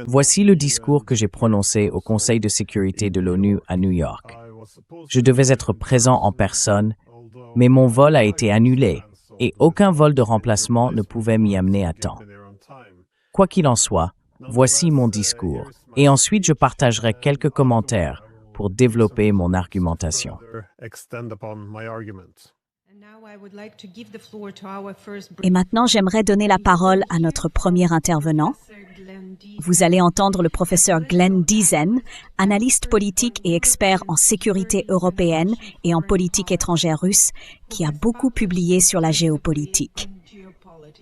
Voici le discours que j'ai prononcé au Conseil de sécurité de l'ONU à New York. Je devais être présent en personne, mais mon vol a été annulé et aucun vol de remplacement ne pouvait m'y amener à temps. Quoi qu'il en soit, voici mon discours et ensuite je partagerai quelques commentaires pour développer mon argumentation. Et maintenant, j'aimerais donner la parole à notre premier intervenant. Vous allez entendre le professeur Glenn Diesen, analyste politique et expert en sécurité européenne et en politique étrangère russe, qui a beaucoup publié sur la géopolitique.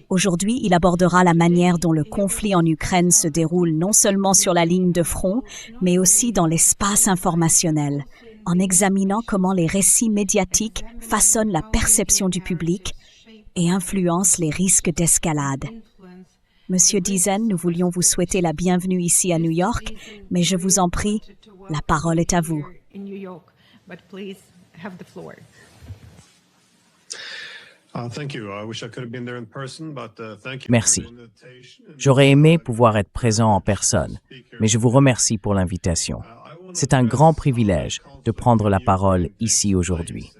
Aujourd'hui, il abordera la manière dont le conflit en Ukraine se déroule non seulement sur la ligne de front, mais aussi dans l'espace informationnel, en examinant comment les récits médiatiques façonnent la perception du public et influencent les risques d'escalade. Monsieur Diesen, nous voulions vous souhaiter la bienvenue ici à New York, mais je vous en prie, la parole est à vous. Merci. J'aurais aimé pouvoir être présent en personne, mais je vous remercie pour l'invitation. C'est un grand privilège de prendre la parole ici aujourd'hui.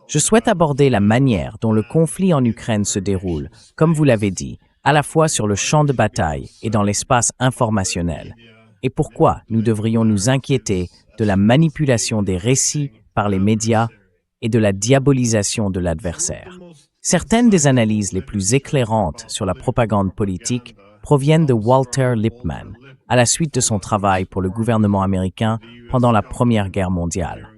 Je souhaite aborder la manière dont le conflit en Ukraine se déroule, comme vous l'avez dit, à la fois sur le champ de bataille et dans l'espace informationnel, et pourquoi nous devrions nous inquiéter de la manipulation des récits par les médias et de la diabolisation de l'adversaire. Certaines des analyses les plus éclairantes sur la propagande politique proviennent de Walter Lippmann, à la suite de son travail pour le gouvernement américain pendant la Première Guerre mondiale.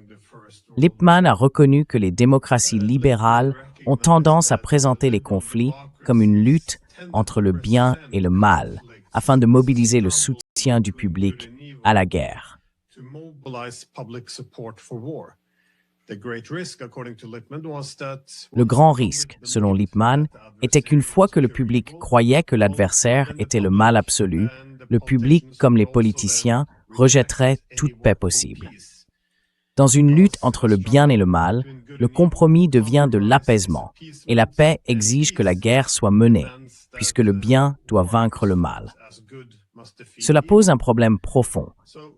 Lippmann a reconnu que les démocraties libérales ont tendance à présenter les conflits comme une lutte entre le bien et le mal, afin de mobiliser le soutien du public à la guerre. Le grand risque, selon Lippmann, était qu'une fois que le public croyait que l'adversaire était le mal absolu, le public, comme les politiciens, rejetterait toute paix possible. Dans une lutte entre le bien et le mal, le compromis devient de l'apaisement, et la paix exige que la guerre soit menée, puisque le bien doit vaincre le mal. Cela pose un problème profond,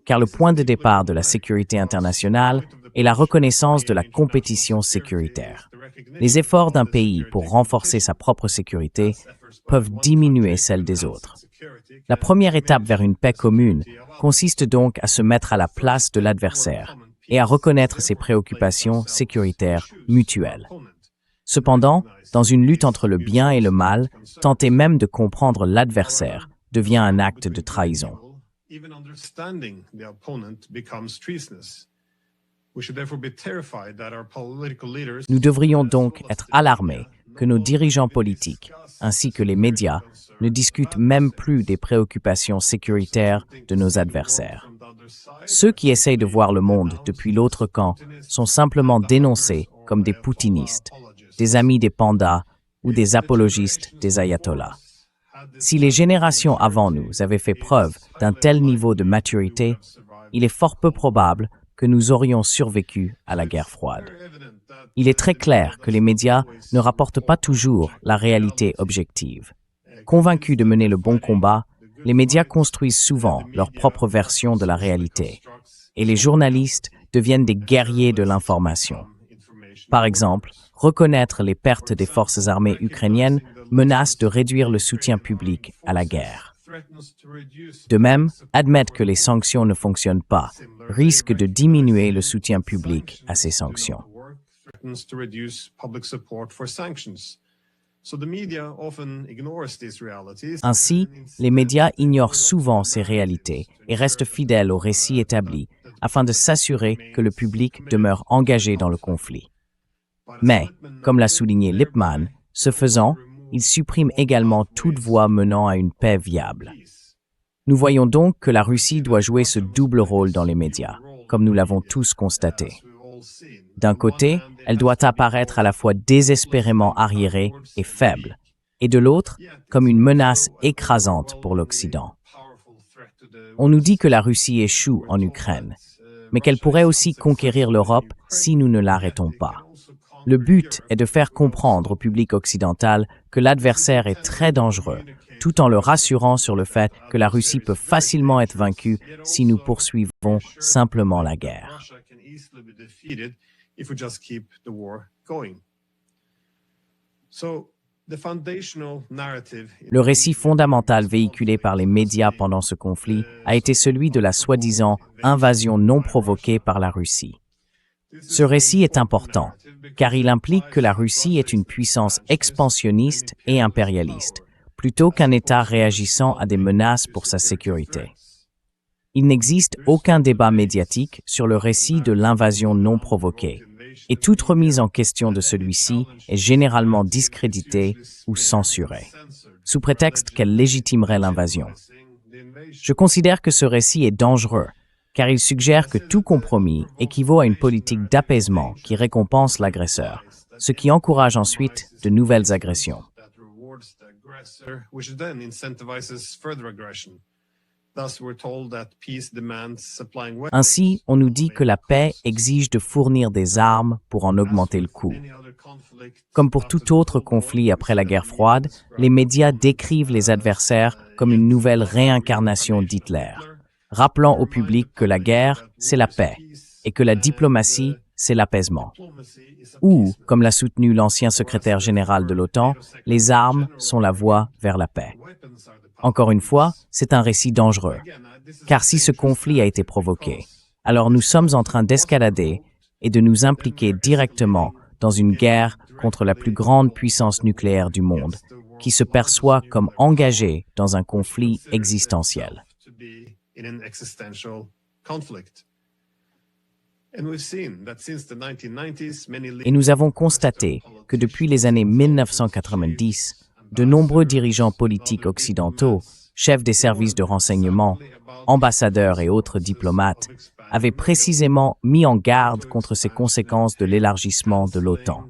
car le point de départ de la sécurité internationale est la reconnaissance de la compétition sécuritaire. Les efforts d'un pays pour renforcer sa propre sécurité peuvent diminuer celle des autres. La première étape vers une paix commune consiste donc à se mettre à la place de l'adversaire et à reconnaître ses préoccupations sécuritaires mutuelles. Cependant, dans une lutte entre le bien et le mal, tenter même de comprendre l'adversaire devient un acte de trahison. Nous devrions donc être alarmés que nos dirigeants politiques, ainsi que les médias, ne discutent même plus des préoccupations sécuritaires de nos adversaires. Ceux qui essayent de voir le monde depuis l'autre camp sont simplement dénoncés comme des poutinistes, des amis des pandas ou des apologistes des ayatollahs. Si les générations avant nous avaient fait preuve d'un tel niveau de maturité, il est fort peu probable que nous aurions survécu à la guerre froide. Il est très clair que les médias ne rapportent pas toujours la réalité objective. Convaincus de mener le bon combat, les médias construisent souvent leur propre version de la réalité, et les journalistes deviennent des guerriers de l'information. Par exemple, reconnaître les pertes des forces armées ukrainiennes menace de réduire le soutien public à la guerre. De même, admettre que les sanctions ne fonctionnent pas risque de diminuer le soutien public à ces sanctions. Ainsi, les médias ignorent souvent ces réalités et restent fidèles aux récits établis afin de s'assurer que le public demeure engagé dans le conflit. Mais, comme l'a souligné Lippmann, ce faisant, il supprime également toute voie menant à une paix viable. Nous voyons donc que la Russie doit jouer ce double rôle dans les médias, comme nous l'avons tous constaté. D'un côté, elle doit apparaître à la fois désespérément arriérée et faible, et de l'autre, comme une menace écrasante pour l'Occident. On nous dit que la Russie échoue en Ukraine, mais qu'elle pourrait aussi conquérir l'Europe si nous ne l'arrêtons pas. Le but est de faire comprendre au public occidental que l'adversaire est très dangereux tout en le rassurant sur le fait que la Russie peut facilement être vaincue si nous poursuivons simplement la guerre. Le récit fondamental véhiculé par les médias pendant ce conflit a été celui de la soi-disant invasion non provoquée par la Russie. Ce récit est important, car il implique que la Russie est une puissance expansionniste et impérialiste, plutôt qu'un État réagissant à des menaces pour sa sécurité. Il n'existe aucun débat médiatique sur le récit de l'invasion non provoquée, et toute remise en question de celui-ci est généralement discréditée ou censurée, sous prétexte qu'elle légitimerait l'invasion. Je considère que ce récit est dangereux, car il suggère que tout compromis équivaut à une politique d'apaisement qui récompense l'agresseur, ce qui encourage ensuite de nouvelles agressions. Ainsi, on nous dit que la paix exige de fournir des armes pour en augmenter le coût. Comme pour tout autre conflit après la guerre froide, les médias décrivent les adversaires comme une nouvelle réincarnation d'Hitler, rappelant au public que la guerre, c'est la paix, et que la diplomatie, c'est l'apaisement. Ou, comme l'a soutenu l'ancien secrétaire général de l'OTAN, les armes sont la voie vers la paix. Encore une fois, c'est un récit dangereux, car si ce conflit a été provoqué, alors nous sommes en train d'escalader et de nous impliquer directement dans une guerre contre la plus grande puissance nucléaire du monde, qui se perçoit comme engagée dans un conflit existentiel. Et nous avons constaté que depuis les années 1990, de nombreux dirigeants politiques occidentaux, chefs des services de renseignement, ambassadeurs et autres diplomates, avaient précisément mis en garde contre ces conséquences de l'élargissement de l'OTAN.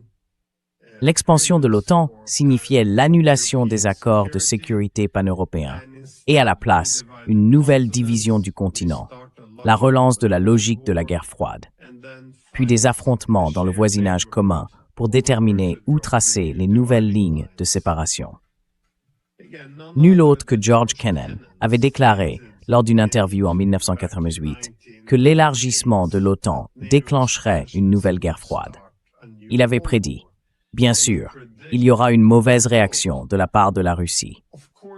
L'expansion de l'OTAN signifiait l'annulation des accords de sécurité pan-européens et à la place, une nouvelle division du continent, la relance de la logique de la guerre froide, puis des affrontements dans le voisinage commun pour déterminer où tracer les nouvelles lignes de séparation. Nul autre que George Kennan avait déclaré, lors d'une interview en 1988, que l'élargissement de l'OTAN déclencherait une nouvelle guerre froide. Il avait prédit, bien sûr, il y aura une mauvaise réaction de la part de la Russie.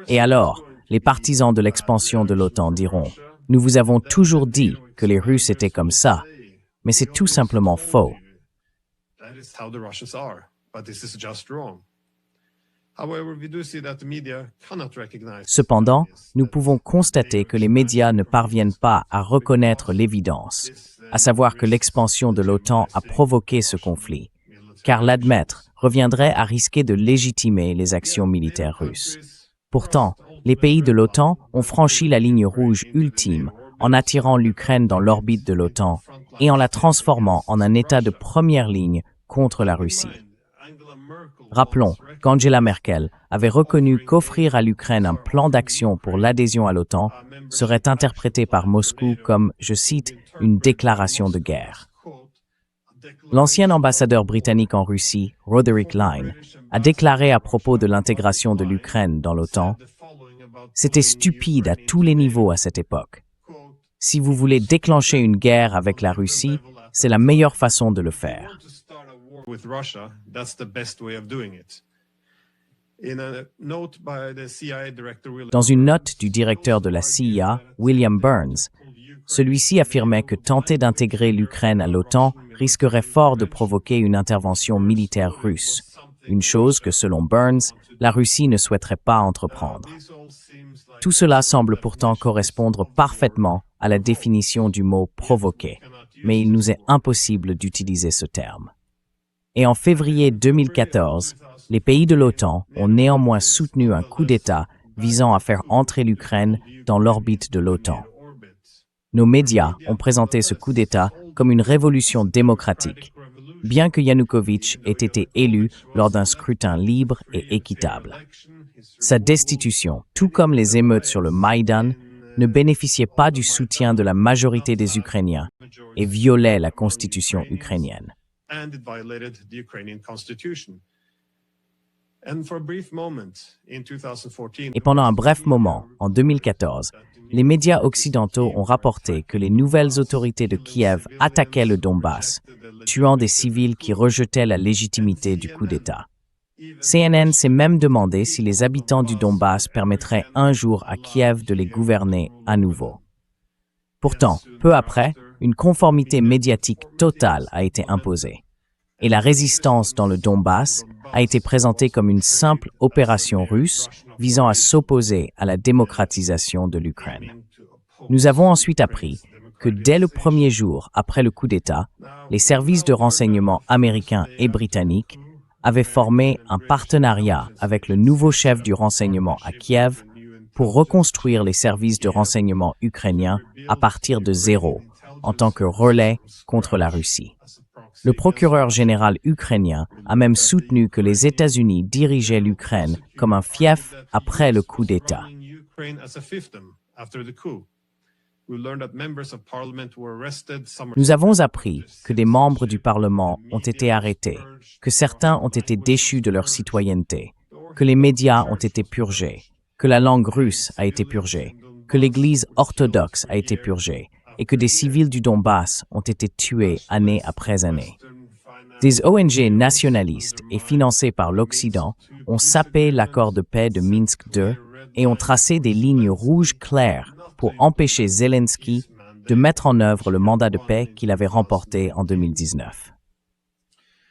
Et alors, les partisans de l'expansion de l'OTAN diront, « Nous vous avons toujours dit que les Russes étaient comme ça, mais c'est tout simplement faux. » Cependant, nous pouvons constater que les médias ne parviennent pas à reconnaître l'évidence, à savoir que l'expansion de l'OTAN a provoqué ce conflit, car l'admettre reviendrait à risquer de légitimer les actions militaires russes. Pourtant, les pays de l'OTAN ont franchi la ligne rouge ultime en attirant l'Ukraine dans l'orbite de l'OTAN et en la transformant en un État de première ligne contre la Russie. Rappelons qu'Angela Merkel avait reconnu qu'offrir à l'Ukraine un plan d'action pour l'adhésion à l'OTAN serait interprété par Moscou comme, je cite, « une déclaration de guerre ». L'ancien ambassadeur britannique en Russie, Roderick Lyne, a déclaré à propos de l'intégration de l'Ukraine dans l'OTAN « C'était stupide à tous les niveaux à cette époque. Si vous voulez déclencher une guerre avec la Russie, c'est la meilleure façon de le faire. » Dans une note du directeur de la CIA, William Burns, celui-ci affirmait que tenter d'intégrer l'Ukraine à l'OTAN risquerait fort de provoquer une intervention militaire russe, une chose que, selon Burns, la Russie ne souhaiterait pas entreprendre. Tout cela semble pourtant correspondre parfaitement à la définition du mot « provoquer », mais il nous est impossible d'utiliser ce terme. Et en février 2014, les pays de l'OTAN ont néanmoins soutenu un coup d'État visant à faire entrer l'Ukraine dans l'orbite de l'OTAN. Nos médias ont présenté ce coup d'État comme une révolution démocratique, bien que Yanukovych ait été élu lors d'un scrutin libre et équitable. Sa destitution, tout comme les émeutes sur le Maïdan, ne bénéficiait pas du soutien de la majorité des Ukrainiens et violait la constitution ukrainienne. Et pendant un bref moment, en 2014, les médias occidentaux ont rapporté que les nouvelles autorités de Kiev attaquaient le Donbass, tuant des civils qui rejetaient la légitimité du coup d'État. CNN s'est même demandé si les habitants du Donbass permettraient un jour à Kiev de les gouverner à nouveau. Pourtant, peu après, une conformité médiatique totale a été imposée. Et la résistance dans le Donbass a été présentée comme une simple opération russe visant à s'opposer à la démocratisation de l'Ukraine. Nous avons ensuite appris que dès le premier jour après le coup d'État, les services de renseignement américains et britanniques avaient formé un partenariat avec le nouveau chef du renseignement à Kiev pour reconstruire les services de renseignement ukrainiens à partir de zéro, en tant que relais contre la Russie. Le procureur général ukrainien a même soutenu que les États-Unis dirigeaient l'Ukraine comme un fief après le coup d'État. Nous avons appris que des membres du Parlement ont été arrêtés, que certains ont été déchus de leur citoyenneté, que les médias ont été purgés, que la langue russe a été purgée, que l'Église orthodoxe a été purgée et que des civils du Donbass ont été tués année après année. Des ONG nationalistes et financées par l'Occident ont sapé l'accord de paix de Minsk II et ont tracé des lignes rouges claires pour empêcher Zelensky de mettre en œuvre le mandat de paix qu'il avait remporté en 2019.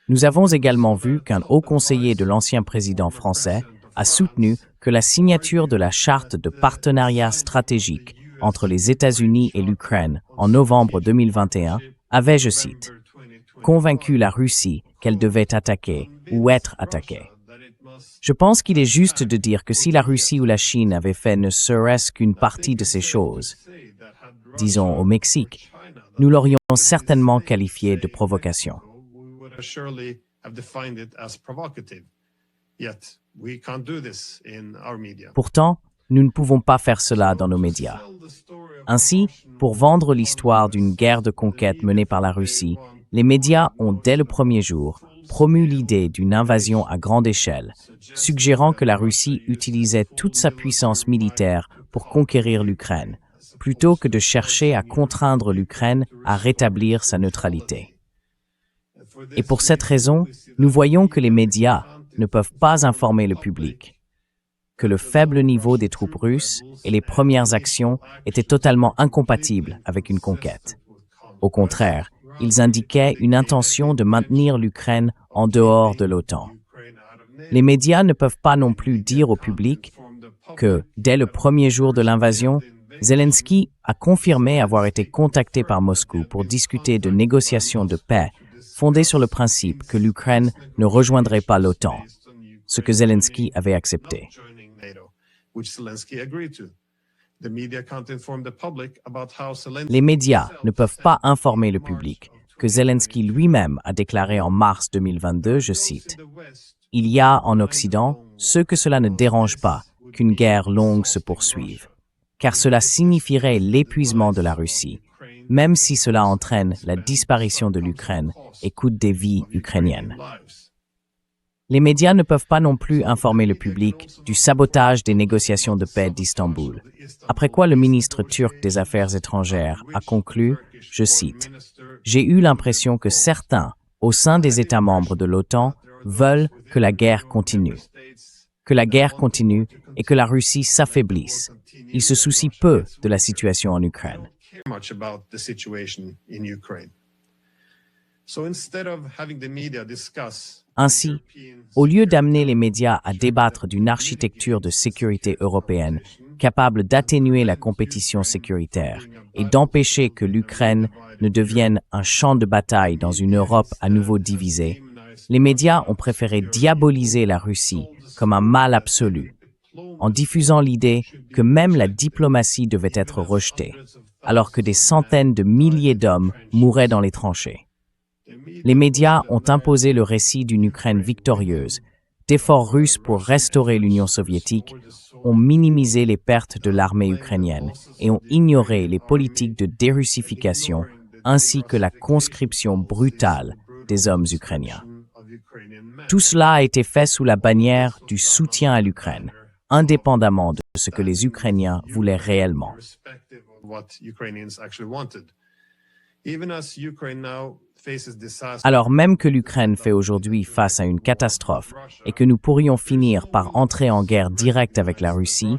Nous avons également vu qu'un haut conseiller de l'ancien président français a soutenu que la signature de la charte de partenariat stratégique entre les États-Unis et l'Ukraine en novembre 2021 avait, je cite, « convaincu la Russie qu'elle devait attaquer ou être attaquée ». Je pense qu'il est juste de dire que si la Russie ou la Chine avaient fait ne serait-ce qu'une partie de ces choses, disons au Mexique, nous l'aurions certainement qualifié de provocation. Pourtant, nous ne pouvons pas faire cela dans nos médias. Ainsi, pour vendre l'histoire d'une guerre de conquête menée par la Russie, les médias ont, dès le premier jour, promu l'idée d'une invasion à grande échelle, suggérant que la Russie utilisait toute sa puissance militaire pour conquérir l'Ukraine, plutôt que de chercher à contraindre l'Ukraine à rétablir sa neutralité. Et pour cette raison, nous voyons que les médias ne peuvent pas informer le public, que le faible niveau des troupes russes et les premières actions étaient totalement incompatibles avec une conquête. Au contraire, ils indiquaient une intention de maintenir l'Ukraine en dehors de l'OTAN. Les médias ne peuvent pas non plus dire au public que, dès le premier jour de l'invasion, Zelensky a confirmé avoir été contacté par Moscou pour discuter de négociations de paix fondées sur le principe que l'Ukraine ne rejoindrait pas l'OTAN, ce que Zelensky avait accepté. Les médias ne peuvent pas informer le public que Zelensky lui-même a déclaré en mars 2022, je cite, « Il y a en Occident ceux que cela ne dérange pas qu'une guerre longue se poursuive, car cela signifierait l'épuisement de la Russie, même si cela entraîne la disparition de l'Ukraine et coûte des vies ukrainiennes. » Les médias ne peuvent pas non plus informer le public du sabotage des négociations de paix d'Istanbul, après quoi le ministre turc des Affaires étrangères a conclu, je cite, « J'ai eu l'impression que certains, au sein des États membres de l'OTAN, veulent que la guerre continue. Que la guerre continue et que la Russie s'affaiblisse. Ils se soucient peu de la situation en Ukraine. » Ainsi, au lieu d'amener les médias à débattre d'une architecture de sécurité européenne capable d'atténuer la compétition sécuritaire et d'empêcher que l'Ukraine ne devienne un champ de bataille dans une Europe à nouveau divisée, les médias ont préféré diaboliser la Russie comme un mal absolu, en diffusant l'idée que même la diplomatie devait être rejetée, alors que des centaines de milliers d'hommes mouraient dans les tranchées. Les médias ont imposé le récit d'une Ukraine victorieuse, d'efforts russes pour restaurer l'Union soviétique, ont minimisé les pertes de l'armée ukrainienne et ont ignoré les politiques de dérussification ainsi que la conscription brutale des hommes ukrainiens. Tout cela a été fait sous la bannière du soutien à l'Ukraine, indépendamment de ce que les Ukrainiens voulaient réellement. Alors même que l'Ukraine fait aujourd'hui face à une catastrophe et que nous pourrions finir par entrer en guerre directe avec la Russie,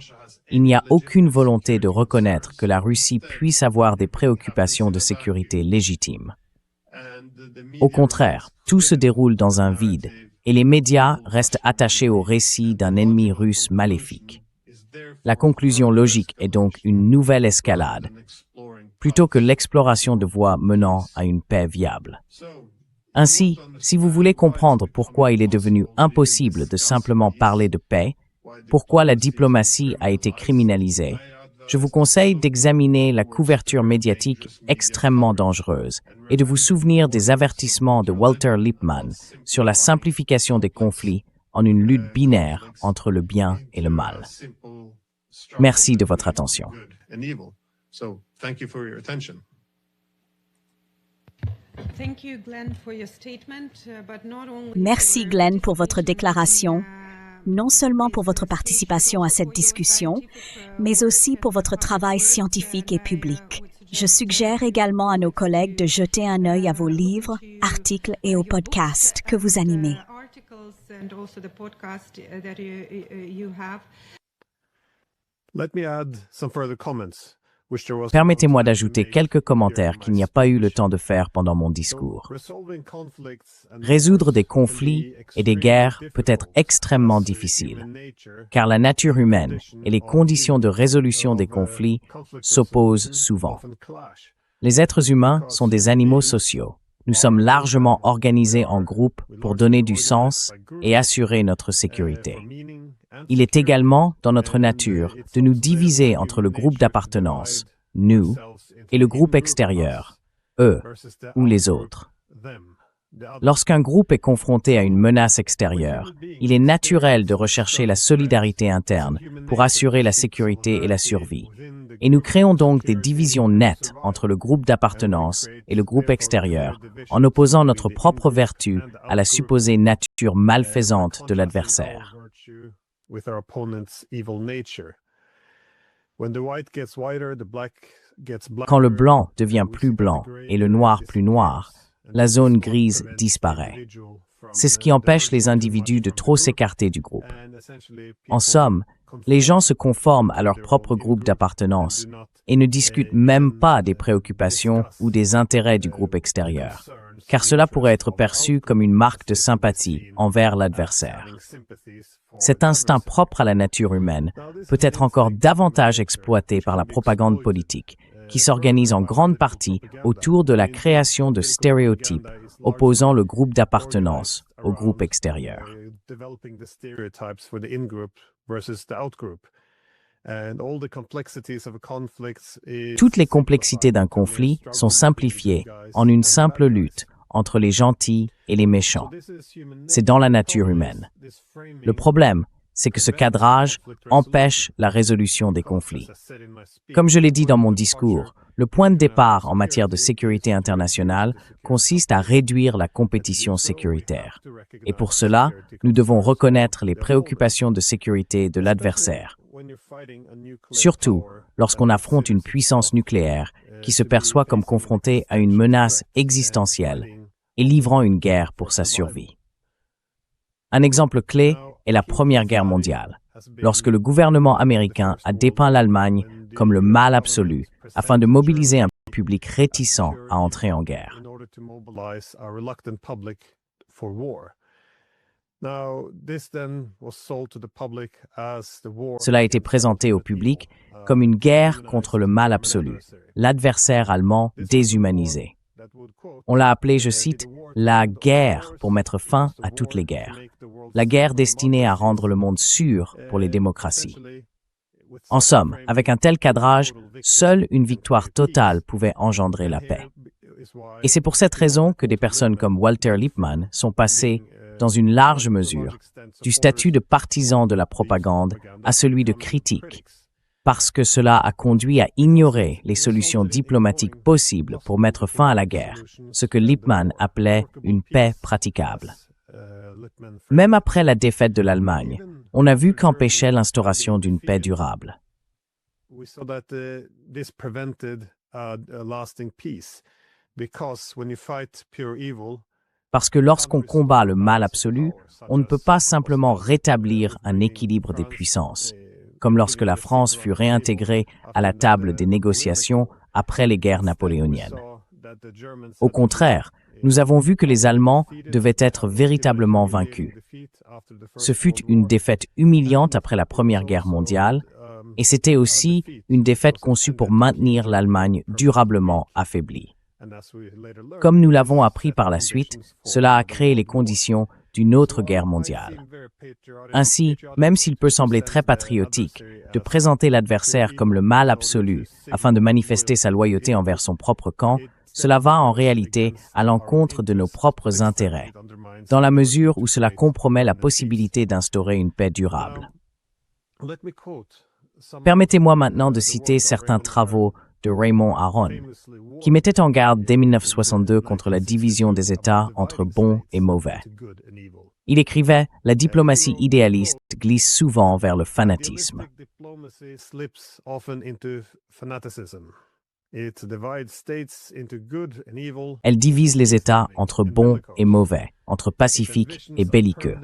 il n'y a aucune volonté de reconnaître que la Russie puisse avoir des préoccupations de sécurité légitimes. Au contraire, tout se déroule dans un vide et les médias restent attachés au récit d'un ennemi russe maléfique. La conclusion logique est donc une nouvelle escalade, plutôt que l'exploration de voies menant à une paix viable. Ainsi, si vous voulez comprendre pourquoi il est devenu impossible de simplement parler de paix, pourquoi la diplomatie a été criminalisée, je vous conseille d'examiner la couverture médiatique extrêmement dangereuse et de vous souvenir des avertissements de Walter Lippmann sur la simplification des conflits en une lutte binaire entre le bien et le mal. Merci de votre attention. Merci Glenn pour votre déclaration, non seulement pour votre participation à cette discussion, mais aussi pour votre travail scientifique et public. Je suggère également à nos collègues de jeter un œil à vos livres, articles et aux podcasts que vous animez. Permettez-moi d'ajouter quelques commentaires qu'il n'y a pas eu le temps de faire pendant mon discours. Résoudre des conflits et des guerres peut être extrêmement difficile, car la nature humaine et les conditions de résolution des conflits s'opposent souvent. Les êtres humains sont des animaux sociaux. Nous sommes largement organisés en groupes pour donner du sens et assurer notre sécurité. Il est également dans notre nature de nous diviser entre le groupe d'appartenance, nous, et le groupe extérieur, eux, ou les autres. Lorsqu'un groupe est confronté à une menace extérieure, il est naturel de rechercher la solidarité interne pour assurer la sécurité et la survie. Et nous créons donc des divisions nettes entre le groupe d'appartenance et le groupe extérieur, en opposant notre propre vertu à la supposée nature malfaisante de l'adversaire. Quand le blanc devient plus blanc et le noir plus noir, la zone grise disparaît. C'est ce qui empêche les individus de trop s'écarter du groupe. En somme, les gens se conforment à leur propre groupe d'appartenance et ne discutent même pas des préoccupations ou des intérêts du groupe extérieur, car cela pourrait être perçu comme une marque de sympathie envers l'adversaire. Cet instinct propre à la nature humaine peut être encore davantage exploité par la propagande politique, qui s'organise en grande partie autour de la création de stéréotypes opposant le groupe d'appartenance au groupe extérieur. Toutes les complexités d'un conflit sont simplifiées en une simple lutte entre les gentils et les méchants. C'est dans la nature humaine. Le problème, c'est que ce cadrage empêche la résolution des conflits. Comme je l'ai dit dans mon discours, le point de départ en matière de sécurité internationale consiste à réduire la compétition sécuritaire. Et pour cela, nous devons reconnaître les préoccupations de sécurité de l'adversaire. Surtout lorsqu'on affronte une puissance nucléaire qui se perçoit comme confrontée à une menace existentielle et livrant une guerre pour sa survie. Un exemple clé est la Première Guerre mondiale, lorsque le gouvernement américain a dépeint l'Allemagne comme le mal absolu afin de mobiliser un public réticent à entrer en guerre. Cela a été présenté au public comme une guerre contre le mal absolu, l'adversaire allemand déshumanisé. On l'a appelé, je cite, « la guerre pour mettre fin à toutes les guerres », la guerre destinée à rendre le monde sûr pour les démocraties. En somme, avec un tel cadrage, seule une victoire totale pouvait engendrer la paix. Et c'est pour cette raison que des personnes comme Walter Lippmann sont passées, dans une large mesure, du statut de partisan de la propagande à celui de critique, parce que cela a conduit à ignorer les solutions diplomatiques possibles pour mettre fin à la guerre, ce que Lippmann appelait une paix praticable. Même après la défaite de l'Allemagne, on a vu qu'empêchait l'instauration d'une paix durable. Parce que lorsqu'on combat le mal absolu, on ne peut pas simplement rétablir un équilibre des puissances, comme lorsque la France fut réintégrée à la table des négociations après les guerres napoléoniennes. Au contraire, nous avons vu que les Allemands devaient être véritablement vaincus. Ce fut une défaite humiliante après la Première Guerre mondiale, et c'était aussi une défaite conçue pour maintenir l'Allemagne durablement affaiblie. Comme nous l'avons appris par la suite, cela a créé les conditions d'une autre guerre mondiale. Ainsi, même s'il peut sembler très patriotique de présenter l'adversaire comme le mal absolu afin de manifester sa loyauté envers son propre camp, cela va en réalité à l'encontre de nos propres intérêts, dans la mesure où cela compromet la possibilité d'instaurer une paix durable. Permettez-moi maintenant de citer certains travaux de Raymond Aron, qui mettait en garde dès 1962 contre la division des États entre bons et mauvais. Il écrivait « La diplomatie idéaliste glisse souvent vers le fanatisme. Elle divise les États entre bons et mauvais, entre pacifiques et belliqueux.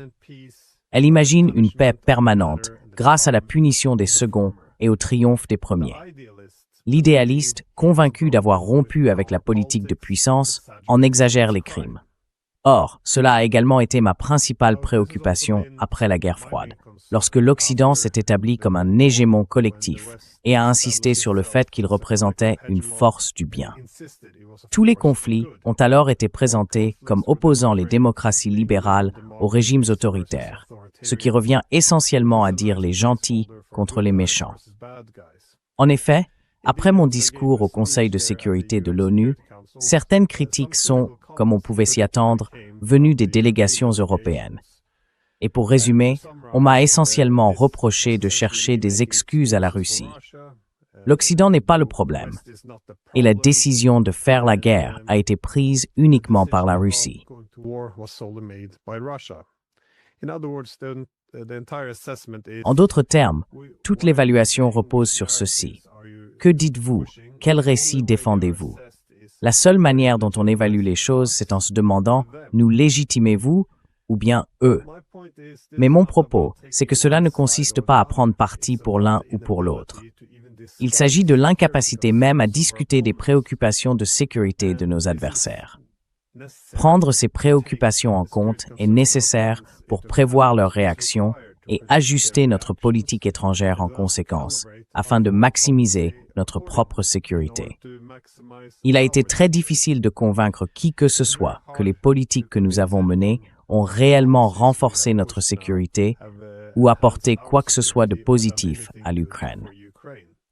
Elle imagine une paix permanente grâce à la punition des seconds et au triomphe des premiers. L'idéaliste, convaincu d'avoir rompu avec la politique de puissance, en exagère les crimes. Or, cela a également été ma principale préoccupation après la guerre froide, lorsque l'Occident s'est établi comme un hégémon collectif et a insisté sur le fait qu'il représentait une force du bien. Tous les conflits ont alors été présentés comme opposant les démocraties libérales aux régimes autoritaires, ce qui revient essentiellement à dire les gentils contre les méchants. En effet, après mon discours au Conseil de sécurité de l'ONU, certaines critiques sont, comme on pouvait s'y attendre, venues des délégations européennes. Et pour résumer, on m'a essentiellement reproché de chercher des excuses à la Russie. L'Occident n'est pas le problème, et la décision de faire la guerre a été prise uniquement par la Russie. En d'autres termes, toute l'évaluation repose sur ceci. Que dites-vous? Quel récit défendez-vous? La seule manière dont on évalue les choses, c'est en se demandant « nous légitimez-vous » ou bien « eux ». Mais mon propos, c'est que cela ne consiste pas à prendre parti pour l'un ou pour l'autre. Il s'agit de l'incapacité même à discuter des préoccupations de sécurité de nos adversaires. Prendre ces préoccupations en compte est nécessaire pour prévoir leurs réactions et ajuster notre politique étrangère en conséquence, afin de maximiser notre propre sécurité. Il a été très difficile de convaincre qui que ce soit que les politiques que nous avons menées ont réellement renforcé notre sécurité ou apporté quoi que ce soit de positif à l'Ukraine.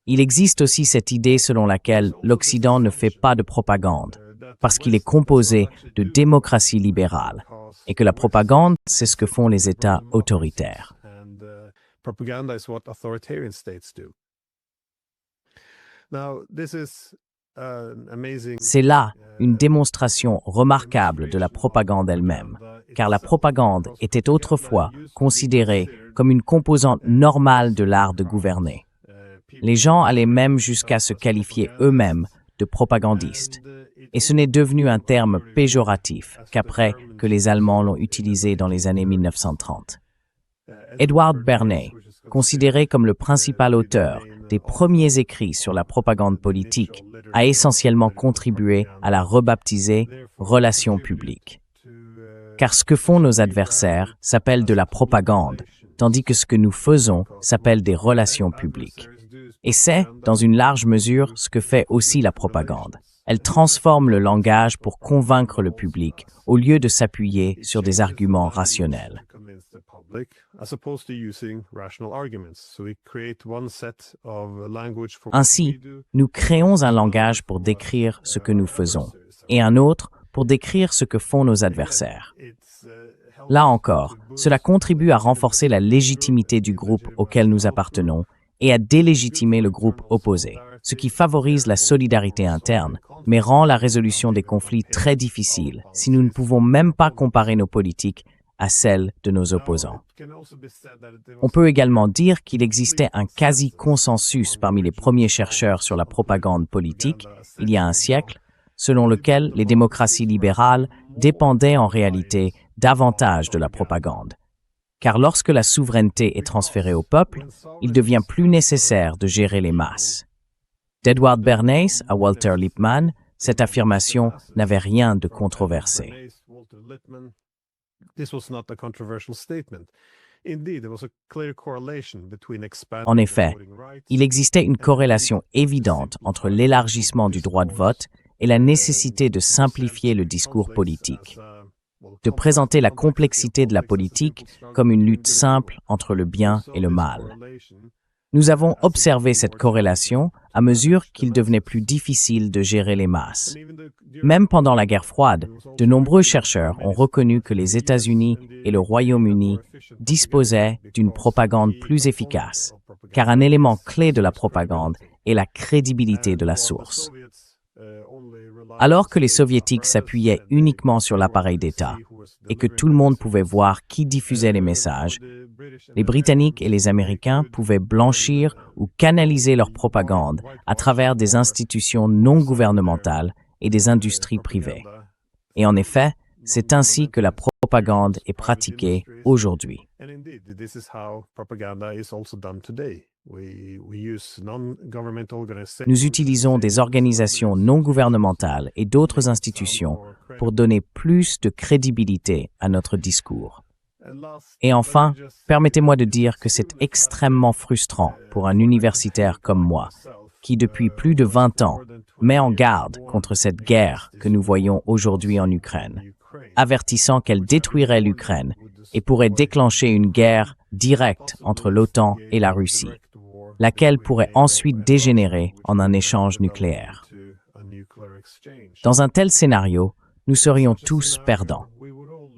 Il existe aussi cette idée selon laquelle l'Occident ne fait pas de propagande, parce qu'il est composé de démocratie libérale, et que la propagande, c'est ce que font les États autoritaires. C'est là une démonstration remarquable de la propagande elle-même, car la propagande était autrefois considérée comme une composante normale de l'art de gouverner. Les gens allaient même jusqu'à se qualifier eux-mêmes de propagandistes. Et ce n'est devenu un terme péjoratif qu'après que les Allemands l'ont utilisé dans les années 1930. Edward Bernays, considéré comme le principal auteur des premiers écrits sur la propagande politique, a essentiellement contribué à la rebaptiser « relations publiques ». Car ce que font nos adversaires s'appelle de la propagande, tandis que ce que nous faisons s'appelle des relations publiques. Et c'est, dans une large mesure, ce que fait aussi la propagande. Elle transforme le langage pour convaincre le public, au lieu de s'appuyer sur des arguments rationnels. Ainsi, nous créons un langage pour décrire ce que nous faisons, et un autre pour décrire ce que font nos adversaires. Là encore, cela contribue à renforcer la légitimité du groupe auquel nous appartenons et à délégitimer le groupe opposé, ce qui favorise la solidarité interne, mais rend la résolution des conflits très difficile si nous ne pouvons même pas comparer nos politiques à celles de nos opposants. On peut également dire qu'il existait un quasi-consensus parmi les premiers chercheurs sur la propagande politique, il y a un siècle, selon lequel les démocraties libérales dépendaient en réalité davantage de la propagande. Car lorsque la souveraineté est transférée au peuple, il devient plus nécessaire de gérer les masses. D'Edward Bernays à Walter Lippmann, cette affirmation n'avait rien de controversé. En effet, il existait une corrélation évidente entre l'élargissement du droit de vote et la nécessité de simplifier le discours politique, de présenter la complexité de la politique comme une lutte simple entre le bien et le mal. Nous avons observé cette corrélation à mesure qu'il devenait plus difficile de gérer les masses. Même pendant la guerre froide, de nombreux chercheurs ont reconnu que les États-Unis et le Royaume-Uni disposaient d'une propagande plus efficace, car un élément clé de la propagande est la crédibilité de la source. Alors que les Soviétiques s'appuyaient uniquement sur l'appareil d'État et que tout le monde pouvait voir qui diffusait les messages, les Britanniques et les Américains pouvaient blanchir ou canaliser leur propagande à travers des institutions non gouvernementales et des industries privées. Et en effet, c'est ainsi que la propagande est pratiquée aujourd'hui. Nous utilisons des organisations non gouvernementales et d'autres institutions pour donner plus de crédibilité à notre discours. Et enfin, permettez-moi de dire que c'est extrêmement frustrant pour un universitaire comme moi, qui depuis plus de 20 ans met en garde contre cette guerre que nous voyons aujourd'hui en Ukraine, avertissant qu'elle détruirait l'Ukraine et pourrait déclencher une guerre directe entre l'OTAN et la Russie, laquelle pourrait ensuite dégénérer en un échange nucléaire. Dans un tel scénario, nous serions tous perdants.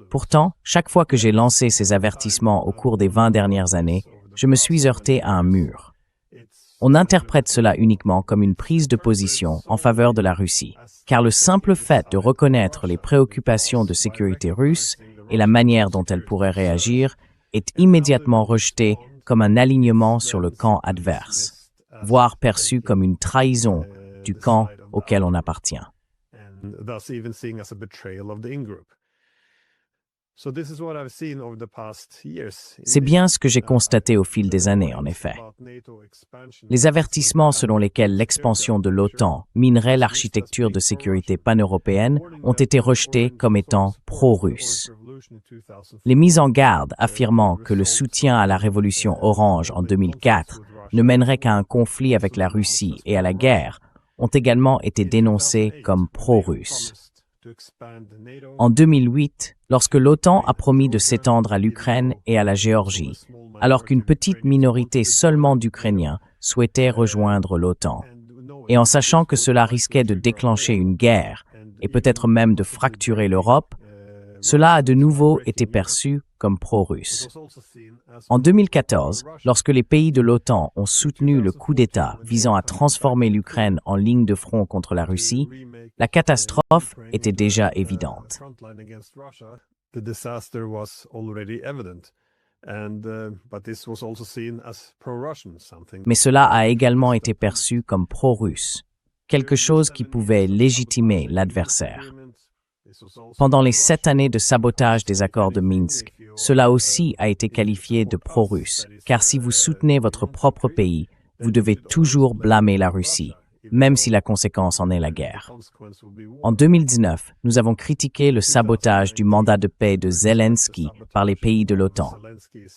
Pourtant, chaque fois que j'ai lancé ces avertissements au cours des 20 dernières années, je me suis heurté à un mur. On interprète cela uniquement comme une prise de position en faveur de la Russie, car le simple fait de reconnaître les préoccupations de sécurité russes et la manière dont elles pourraient réagir est immédiatement rejeté comme un alignement sur le camp adverse, voire perçu comme une trahison du camp auquel on appartient. C'est bien ce que j'ai constaté au fil des années, en effet. Les avertissements selon lesquels l'expansion de l'OTAN minerait l'architecture de sécurité pan-européenne ont été rejetés comme étant pro-russes. Les mises en garde affirmant que le soutien à la révolution orange en 2004 ne mènerait qu'à un conflit avec la Russie et à la guerre ont également été dénoncées comme pro-russes. En 2008, lorsque l'OTAN a promis de s'étendre à l'Ukraine et à la Géorgie, alors qu'une petite minorité seulement d'Ukrainiens souhaitait rejoindre l'OTAN, et en sachant que cela risquait de déclencher une guerre et peut-être même de fracturer l'Europe, cela a de nouveau été perçu comme pro-russe. En 2014, lorsque les pays de l'OTAN ont soutenu le coup d'État visant à transformer l'Ukraine en ligne de front contre la Russie, la catastrophe était déjà évidente. Mais cela a également été perçu comme pro-russe, quelque chose qui pouvait légitimer l'adversaire. Pendant les 7 années de sabotage des accords de Minsk, cela aussi a été qualifié de pro-russe, car si vous soutenez votre propre pays, vous devez toujours blâmer la Russie, même si la conséquence en est la guerre. En 2019, nous avons critiqué le sabotage du mandat de paix de Zelensky par les pays de l'OTAN.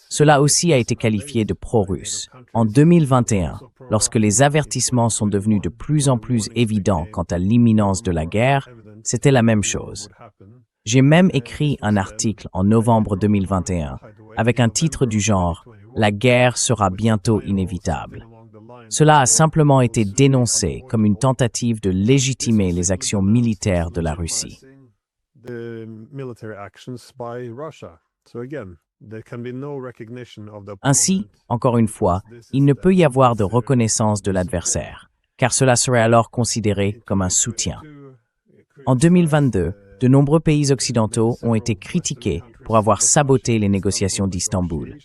Cela aussi a été qualifié de pro-russe. En 2021, lorsque les avertissements sont devenus de plus en plus évidents quant à l'imminence de la guerre, c'était la même chose. J'ai même écrit un article en novembre 2021 avec un titre du genre « La guerre sera bientôt inévitable ». Cela a simplement été dénoncé comme une tentative de légitimer les actions militaires de la Russie. Ainsi, encore une fois, il ne peut y avoir de reconnaissance de l'adversaire, car cela serait alors considéré comme un soutien. En 2022, de nombreux pays occidentaux ont été critiqués pour avoir saboté les négociations d'Istanbul.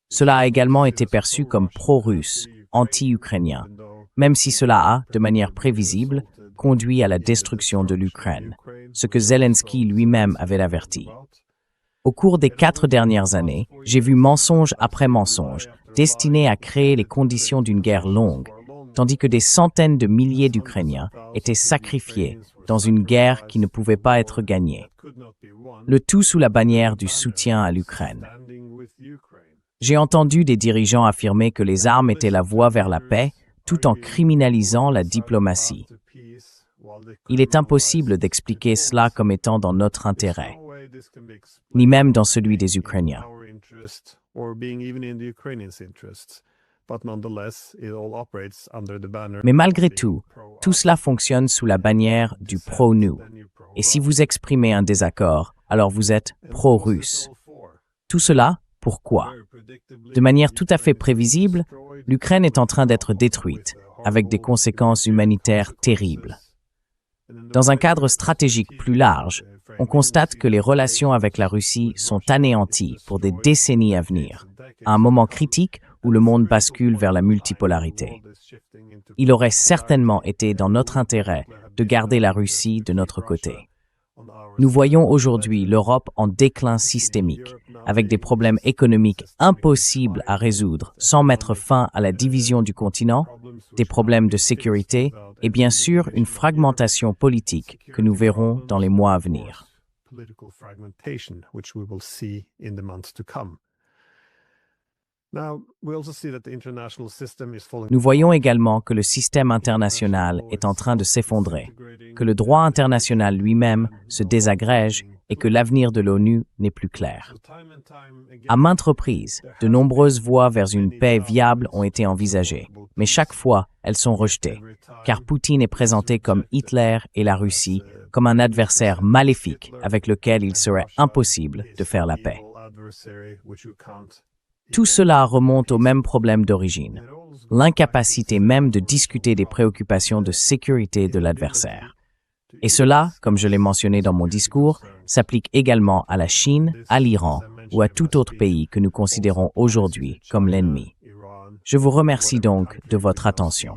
Cela a également été perçu comme pro-russe, anti-ukrainien, même si cela a, de manière prévisible, conduit à la destruction de l'Ukraine, ce que Zelensky lui-même avait averti. Au cours des 4 dernières années, j'ai vu mensonge après mensonge, destinés à créer les conditions d'une guerre longue, tandis que des centaines de milliers d'Ukrainiens étaient sacrifiés dans une guerre qui ne pouvait pas être gagnée. Le tout sous la bannière du soutien à l'Ukraine. J'ai entendu des dirigeants affirmer que les armes étaient la voie vers la paix, tout en criminalisant la diplomatie. Il est impossible d'expliquer cela comme étant dans notre intérêt, ni même dans celui des Ukrainiens. Mais malgré tout cela fonctionne sous la bannière du pro-nous. Et si vous exprimez un désaccord, alors vous êtes pro-russe. Tout cela, pourquoi? De manière tout à fait prévisible, l'Ukraine est en train d'être détruite, avec des conséquences humanitaires terribles. Dans un cadre stratégique plus large, on constate que les relations avec la Russie sont anéanties pour des décennies à venir, à un moment critique où le monde bascule vers la multipolarité. Il aurait certainement été dans notre intérêt de garder la Russie de notre côté. Nous voyons aujourd'hui l'Europe en déclin systémique, avec des problèmes économiques impossibles à résoudre sans mettre fin à la division du continent, des problèmes de sécurité et bien sûr une fragmentation politique que nous verrons dans les mois à venir. Nous voyons également que le système international est en train de s'effondrer, que le droit international lui-même se désagrège et que l'avenir de l'ONU n'est plus clair. À maintes reprises, de nombreuses voies vers une paix viable ont été envisagées, mais chaque fois, elles sont rejetées, car Poutine est présenté comme Hitler et la Russie comme un adversaire maléfique avec lequel il serait impossible de faire la paix. Tout cela remonte au même problème d'origine, l'incapacité même de discuter des préoccupations de sécurité de l'adversaire. Et cela, comme je l'ai mentionné dans mon discours, s'applique également à la Chine, à l'Iran ou à tout autre pays que nous considérons aujourd'hui comme l'ennemi. Je vous remercie donc de votre attention.